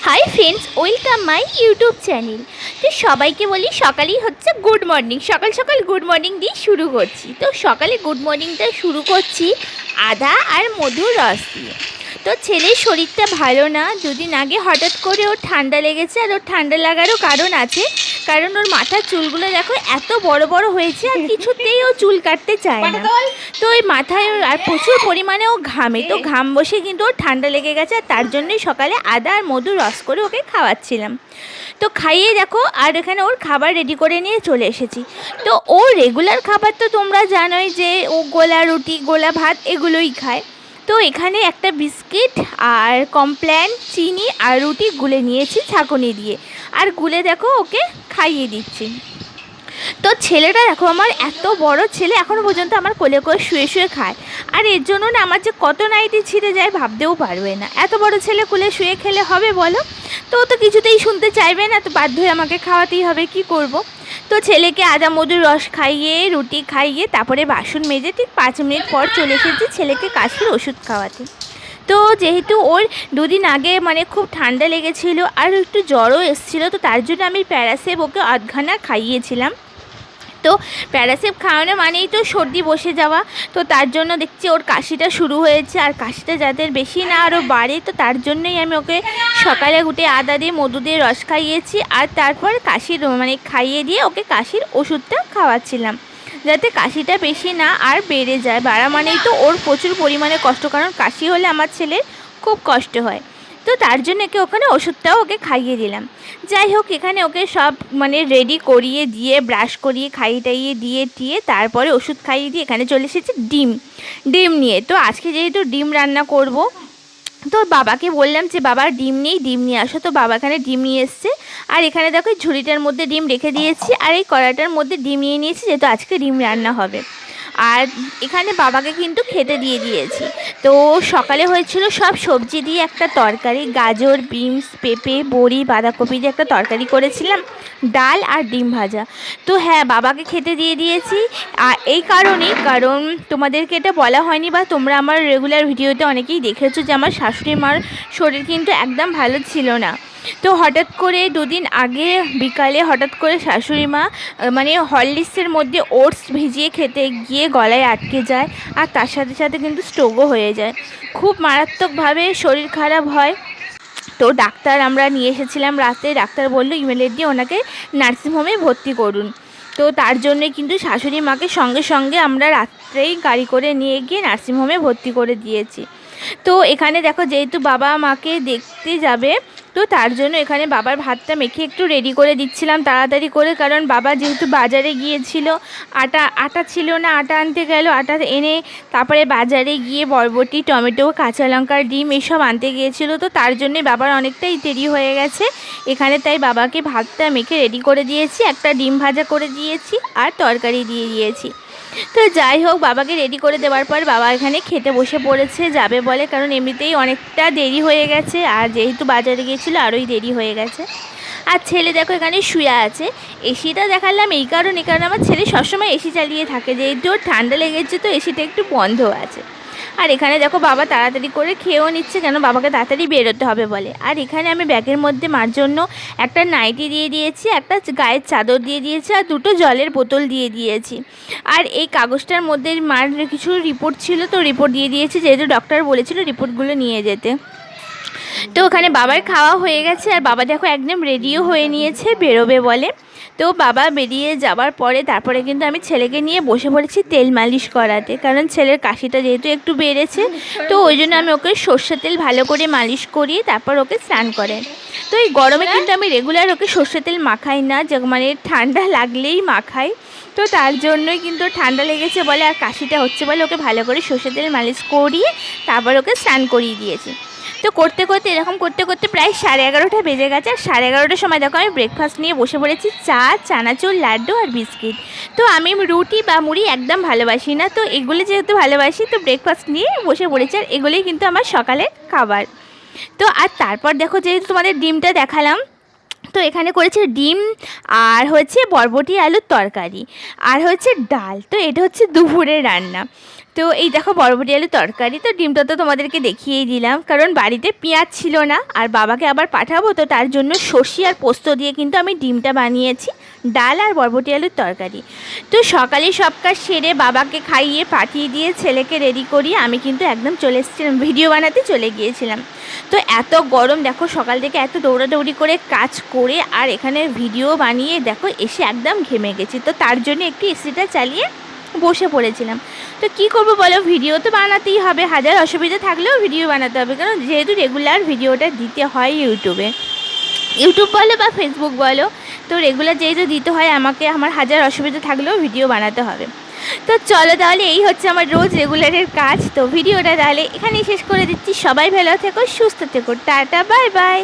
Hi friends, welcome my YouTube channel. তো সবাইকে বলি সকালেই হচ্ছে গুড মর্নিং। সকাল সকাল গুড মর্নিং দিয়ে শুরু করছি। তো সকালে গুড মর্নিংটা শুরু করছি আদা আর মধুর রস দিয়ে। তো ছেলের শরীরটা ভালো না, দুদিন আগে হঠাৎ করে ওর ঠান্ডা লেগেছে। আর ওর ঠান্ডা লাগারও কারণ আছে, কারণ ওর মাথার চুলগুলো দেখো এত বড় বড় হয়েছে আর কিছুতেই ও চুল কাটতে চায় না। তো ওই মাথায় আর প্রচুর পরিমাণে ও ঘামে, তো ঘাম বসে কিন্তু ওর ঠান্ডা লেগে গেছে। আর তার জন্যই সকালে আদা আর মধু রস করে ওকে খাওয়াচ্ছিলাম। তো খাইয়ে দেখো, আর এখানে ওর খাবার রেডি করে নিয়ে চলে এসেছি। তো ওর রেগুলার খাবার তো তোমরা জানোই যে ও গোলা রুটি গোলা ভাত এগুলোই খায়। তো এখানে একটা বিস্কিট আর কমপ্ল্যান চিনি আর রুটি গুলে নিয়েছি ছাঁকুনি দিয়ে, আর গুলে দেখো ওকে খাইয়ে দিচ্ছি। তো ছেলেটা দেখো, আমার এত বড় ছেলে এখনও পর্যন্ত আমার কোলে করে শুয়ে শুয়ে খায়। আর এর জন্য না আমার যে কত নাইটি ছিঁড়ে যায় ভাবতেও পারবে না। এত বড় ছেলে কোলে শুয়ে খেলে হবে বলো? তো ও তো কিছুতেই শুনতে চাইবে না, তো বাধ্য হয়ে আমাকে খাওয়াতেই হবে, কি করব। তো ছেলেকে আদা মধুর রস খাইয়ে রুটি খাইয়ে তারপরে বাসন মেজে ঠিক 5 মিনিট পর চলে এসেছি ছেলেকে কাশির ওষুধ খাওয়াতে। তো যেহেতু ওর দুদিন আগে মানে খুব ঠান্ডা লেগেছিলো আর একটু জ্বরও এসেছিলো, তো তার জন্য আমি প্যারাসেপ ওকে আধখানা খাইয়েছিলাম। তো প্যারাসেপ খাওয়ানো মানেই তো সর্দি বসে যাওয়া, তো তার জন্য দেখছি ওর কাশিটা শুরু হয়েছে। আর কাশিটা যাতে বেশি না আরও বাড়ে, তো তার জন্যই আমি ওকে সকালে উঠে আদা দিয়ে মধু দিয়ে রস খাইয়েছি, আর তারপর কাশির মানে খাইয়ে দিয়ে ওকে কাশির ওষুধটা খাওয়াচ্ছিলাম, যাতে কাশিটা বেশি না আর বেড়ে যায়। বাড়া মানেই তো ওর প্রচুর পরিমাণে কষ্ট, কারণ কাশি হলে আমার ছেলের খুব কষ্ট হয়। তো তার জন্য ওখানে ওষুধটাও ওকে খাইয়ে দিলাম। যাই হোক, এখানে ওকে সব মানে রেডি করিয়ে দিয়ে ব্রাশ করিয়ে খাইয়ে টাইয়ে দিয়ে তারপরে ওষুধ খাইয়ে দিয়ে এখানে চলে এসেছে ডিম নিয়ে। তো আজকে যেহেতু ডিম রান্না করব, তো বাবাকে বললাম যে বাবা ডিম নিয়ে আসো। তো বাবা এখানে ডিম নিয়ে এসছে, আর এখানে দেখো ঝুড়িটার মধ্যে ডিম রেখে দিয়েছি, আর এই কড়াটার মধ্যে ডিম নিয়ে নিয়েছি, যেহেতু আজকে ডিম রান্না হবে। আর এখানে বাবাকে কিন্তু খেতে দিয়ে দিয়েছি। তো সকালে হয়েছিল সব সবজি দিয়ে একটা তরকারি, গাজর বিনস পেঁপে বড়ি বাঁধাকপি দিয়ে একটা তরকারি করেছিলাম, ডাল আর ডিম ভাজা। তো হ্যাঁ, বাবাকে খেতে দিয়ে দিয়েছি। আর এই কারণেই, কারণ তোমাদেরকে এটা বলা হয়নি, বা তোমরা আমার রেগুলার ভিডিওতে অনেকেই দেখেছো যে আমার শাশুড়ি মার শরীর কিন্তু একদম ভালো ছিল না। তো হঠাৎ করে দুদিন আগে বিকালে হঠাৎ করে শাশুড়ি মা মানে হরলিক্সের মধ্যে ওটস ভিজিয়ে খেতে গিয়ে গলায় আটকে যায়, আর তার সাথে সাথে কিন্তু স্ট্রোকও হয়ে যায়। খুব মারাত্মকভাবে শরীর খারাপ হয়। তো ডাক্তার আমরা নিয়ে এসেছিলাম রাতে, ডাক্তার বললো ইমেলের দিয়ে ওনাকে নার্সিংহোমে ভর্তি করুন। তো তার জন্যে কিন্তু শাশুড়ি মাকে সঙ্গে সঙ্গে আমরা রাত্রেই গাড়ি করে নিয়ে গিয়ে নার্সিংহোমে ভর্তি করে দিয়েছি। তো এখানে দেখো, যেহেতু বাবা মাকে দেখতে যাবে, তো তার জন্য এখানে বাবার ভাতটা মেখে একটু রেডি করে দিচ্ছিলাম তাড়াতাড়ি করে, কারণ বাবা যেহেতু বাজারে গিয়েছিল, আটা ছিল না, আটা আনতে গেল, আটা এনে তারপরে বাজারে গিয়ে বরবটি টমেটো কাঁচা লঙ্কা ডিম এসব আনতে গিয়েছিল। তো তার জন্যে বাবার অনেকটাই দেরি হয়ে গেছে এখানে, তাই বাবাকে ভাতটা মেখে রেডি করে দিয়েছি, একটা ডিম ভাজা করে দিয়েছি আর তরকারি দিয়ে দিয়েছি। তো যাই হোক, বাবাকে রেডি করে দেওয়ার পর বাবা এখানে খেতে বসে পড়েছে, যাবে বলে, কারণ এমনিতেই অনেকটা দেরি হয়ে গেছে, আর যেহেতু বাজারে গিয়েছিলো আরোই দেরি হয়ে গেছে। আর ছেলে দেখো এখানে শুয়ে আছে। এসিটা দেখালাম এই কারণে, আমার ছেলে সবসময় এসি চালিয়ে থাকে, যেহেতু ওর ঠান্ডা লেগেছে তো এসিটা একটু বন্ধ আছে। আর এখানে দেখো বাবা তাড়াতাড়ি করে খেয়েও নিচ্ছে, কেন বাবাকে তাড়াতাড়ি বেরোতে হবে বলে। আর এখানে আমি ব্যাগের মধ্যে মার জন্য একটা নাইটি দিয়ে দিয়েছি, একটা গায়ের চাদর দিয়ে দিয়েছি, আর 2টো জলের বোতল দিয়ে দিয়েছি। আর এই কাগজটার মধ্যে মার কিছু রিপোর্ট ছিল, তো রিপোর্ট দিয়ে দিয়েছি, যেহেতু ডক্টর বলেছিল রিপোর্টগুলো নিয়ে যেতে। তো ওখানে বাবার খাওয়া হয়ে গেছে, আর বাবা দেখো একদম রেডিও হয়ে নিয়েছে বেরোবে বলে। তো বাবা বেরিয়ে যাবার পরে তারপরে কিন্তু আমি ছেলেকে নিয়ে বসে পড়েছি তেল মালিশ করাতে, কারণ ছেলের কাশিটা যেহেতু একটু বেড়েছে, তো ওই জন্য আমি ওকে সর্ষের তেল ভালো করে মালিশ করিয়ে তারপর ওকে স্নান করেন। তো এই গরমে কিন্তু আমি রেগুলার ওকে সর্ষের তেল মাখাই না, যে মানে ঠান্ডা লাগলেই মাখাই। তো তার জন্যই কিন্তু ঠান্ডা লেগেছে বলে আর কাশিটা হচ্ছে বলে ওকে ভালো করে সর্ষের তেল মালিশ করিয়ে তারপর ওকে স্নান করিয়ে দিয়েছি। তো করতে করতে এরকম করতে করতে প্রায় 11:30 বেজে গেছে। আর 11:30টার সময় দেখো আমি ব্রেকফাস্ট নিয়ে বসে পড়েছি, চা চানাচুর লাড্ডু আর বিস্কিট। তো আমি রুটি বা মুড়ি একদম ভালোবাসি না, তো এগুলো যেহেতু ভালোবাসি তো ব্রেকফাস্ট নিয়ে বসে পড়েছি, আর এগুলোই কিন্তু আমার সকালের খাবার। তো আর তারপর দেখো, যেহেতু তোমাদের ডিমটা দেখালাম, তো এখানে করেছে ডিম, আর হচ্ছে বরবটি আলুর তরকারি, আর হচ্ছে ডাল। তো এটা হচ্ছে দুপুরের রান্না। তো এই দেখো বরবটি আলু তরকারি, তো ডিমটা তো তোমাদেরকে দেখিয়েই দিলাম, কারণ বাড়িতে পেঁয়াজ ছিল না আর বাবাকে আবার পাঠাবো, তো তার জন্য সর্ষে আর পোস্ত দিয়ে কিন্তু আমি ডিমটা বানিয়েছি, ডাল আর বরবটি আলুর তরকারি। তো সকালে সব কাজ সেরে বাবাকে খাইয়ে পাঠিয়ে দিয়ে ছেলেকে রেডি করিয়ে আমি কিন্তু একদম চলে এসেছিলাম, ভিডিও বানাতে চলে গিয়েছিলাম। তো এত গরম দেখো, সকাল থেকে এত দৌড়াদৌড়ি করে কাজ করে আর এখানে ভিডিও বানিয়ে দেখো এসে একদম ঘেমে গেছি, তো তার জন্য একটু এসিটা চালিয়ে বসে পড়েছিলাম। তো কি করবো বলো, ভিডিও তো বানাতেই হবে, হাজার অসুবিধা থাকলেও ভিডিও বানাতে হবে, কারণ যেহেতু রেগুলার ভিডিওটা দিতে হয় ইউটিউব বলো বা ফেসবুক বলো, তো রেগুলার যেহেতু দিতে হয় আমাকে, আমার হাজার অসুবিধা থাকলেও ভিডিও বানাতে হবে। তো চলো তাহলে এই হচ্ছে আমার রোজ রেগুলারের কাজ। তো ভিডিওটা তাহলে এখানেই শেষ করে দিচ্ছি। সবাই ভালো থেকো, সুস্থ থেকো, টাটা, বাই বাই।